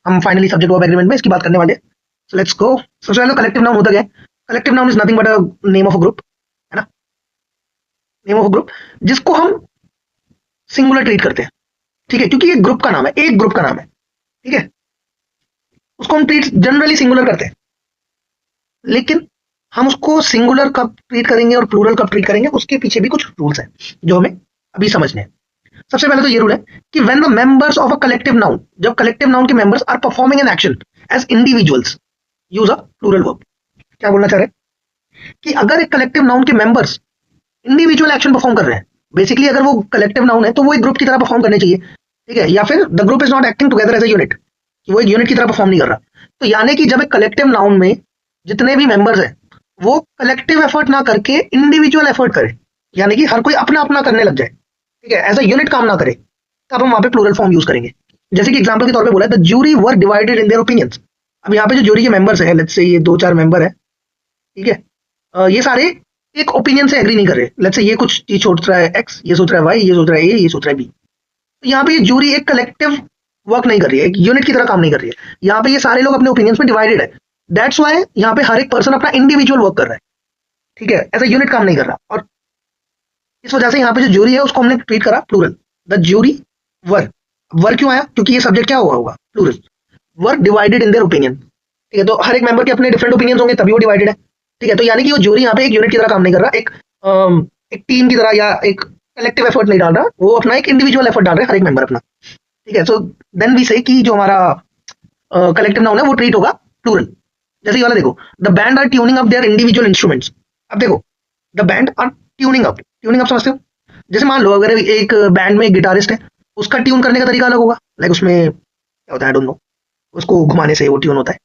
हम finally subject verb agreement में इसकी बात करने वाले हैं। So let's go. सबसे पहले कलेक्टिव नाउन होता क्या है? Collective noun is nothing but a name of a group, है ना, नेम ऑफ अ ग्रुप जिसको हम सिंगुलर ट्रीट करते हैं, ठीक है, क्योंकि ये ग्रुप का नाम है, एक ग्रुप का नाम है, ठीक है, उसको हम ट्रीट जनरली सिंगुलर करते हैं। लेकिन हम उसको सिंगुलर कब ट्रीट करेंगे और प्लूरल कब ट्रीट करेंगे, उसके पीछे भी कुछ रूल्स हैं जो हमें अभी समझने हैं। सबसे पहले तो ये रूल है कि when the members of a collective noun, जब कलेक्टिव नाउन के members are performing an action as individuals, use a plural verb. क्या बोलना चाह रहे हैं कि अगर एक कलेक्टिव नाउन के मेंबर्स इंडिविजुअल एक्शन परफॉर्म कर रहे हैं, बेसिकली अगर वो कलेक्टिव नाउन है तो वो एक ग्रुप की तरह परफॉर्म करने चाहिए, ठीक है, या फिर the group is not acting together as a unit, वो एक यूनिट की तरह परफॉर्म नहीं कर रहा। तो यानी कि जब एक कलेक्टिव नाउन में जितने भी मेंबर्स हैं वो कलेक्टिव एफर्ट ना करके इंडिविजुअल एफर्ट करे, यानी कि हर कोई अपना अपना करने लग जाए, ठीक है, एज अ यूनिट काम ना करे, तब हम वहां पे प्लूरल फॉर्म यूज करेंगे। जैसे कि एग्जांपल के तौर पे बोला है the jury were divided in their opinions. अब यहाँ पे जो ज्यूरी के मेंबर्स हैं, लेट्स से ये 2-4 मेंबर है, ठीक है, ये सारे एक ओपिनियन से एग्री नहीं कर रहे। लेट्स से ये कुछ चीज सोच रहा है एक्स, ये सोच रहा है वाई, ये सोच रहा है ए, ये सोच रहा है बी। तो यहाँ पे ये ज्यूरी एक कलेक्टिव वर्क नहीं कर रही है, एक यूनिट की तरह काम नहीं कर रही है। यहाँ पे ये सारे लोग अपने ओपिनियंस में डिवाइडेड है। दैट्स वाई यहाँ पे हर एक पर्सन अपना इंडिविजुअल वर्क कर रहा है, ठीक है, एज अ यूनिट काम नहीं कर रहा। और इस वजह से यहाँ पे जो ज्यूरी है उसको हमने ट्रीट करा plural, the jury were. Were क्यों आया? क्योंकि ये सब्जेक्ट क्या हुआ होगा, plural. Were divided in their opinion, ठीक है, तो हर एक मेंबर के अपने डिफरेंट ओपिनियंस होंगे तभी वो डिवाइडेड है, ठीक है। तो यानी कि वो ज्यूरी यहाँ पे एक यूनिट की तरह काम नहीं कर रहा, एक टीम की तरह या एक कलेक्टिव एफर्ट नहीं डाल रहा, वो अपना एक इंडिविजुअल एफर्ट डाल रहा है हर एक मेंबर अपना, ठीक है। सो देन वी से कि जो हमारा कलेक्टिव नाउन है वो ट्रीट होगा प्लूरल। जैसे ये वाला देखो, the band are tuning up their individual instruments. अब देखो, the band are tuning up समझते हो? जैसे मान लो अगर एक बैंड में एक गिटारिस्ट है, उसका ट्यून करने का तरीका अलग होगा, लाइक उसमें क्या होता है, आई डोंट नो, उसको घुमाने से वो ट्यून होता है,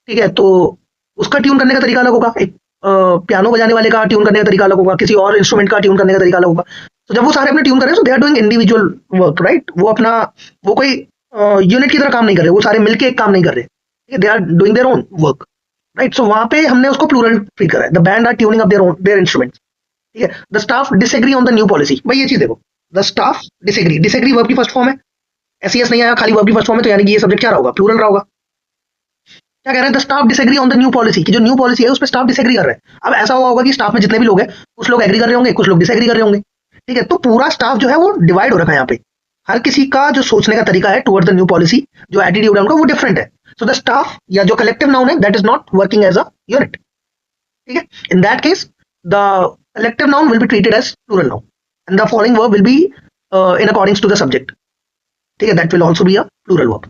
ठीक है, तो उसका ट्यून करने का तरीका अलग होगा। एक पियानो बजाने वाले का ट्यून करने का तरीका अलग होगा, किसी और इंस्ट्रूमेंट का ट्यून करने का तरीका अलग होगा। तो जब वो सारे अपने ट्यून कर रहे हैं, तो they are doing individual work, right, वो अपना, वो कोई यूनिट की तरह काम नहीं कर रहे, वो सारे मिलके एक काम नहीं कर रहे, they are doing their own work, right. So वहां पे हमने उसको प्लूरल ट्रीट करा है, the band are tuning up their instruments, ठीक है। The staff disagree on the new policy. भाई ये चीज देखो, the staff disagree, disagree verb की फर्स्ट फॉर्म है, एसईएस नहीं आया, खाली वर्ब की फर्स्ट फॉर्म है, तो यानी कि ये सब्जेक्ट क्या रहा होगा, प्लूरल रहा होगा। क्या कह रहे हैं, the staff disagree on the new policy, कि जो न्यू पॉलिसी है उस पर स्टाफ डिसएग्री कर रहे हैं। अब ऐसा हुआ होगा कि स्टाफ में जितने भी लोग हैं, कुछ लोग एग्री कर रहे होंगे, कुछ लोग डिसएग्री कर रहे होंगे, ठीक है। तो पूरा स्टाफ जो है वो डिवाइड हो रखा है यहाँ पे, हर किसी का जो सोचने का तरीका है टुवर्ड्स द न्यू पॉलिसी, जो एटीट्यूड है उनका वो डिफरेंट है। सो द स्टाफ या जो कलेक्टिव नाउन है that is not working as a unit, ठीक है। In that case the collective noun will be treated as plural noun and the following verb will be in accordance to the subject, ठीक है, that will also be a plural verb।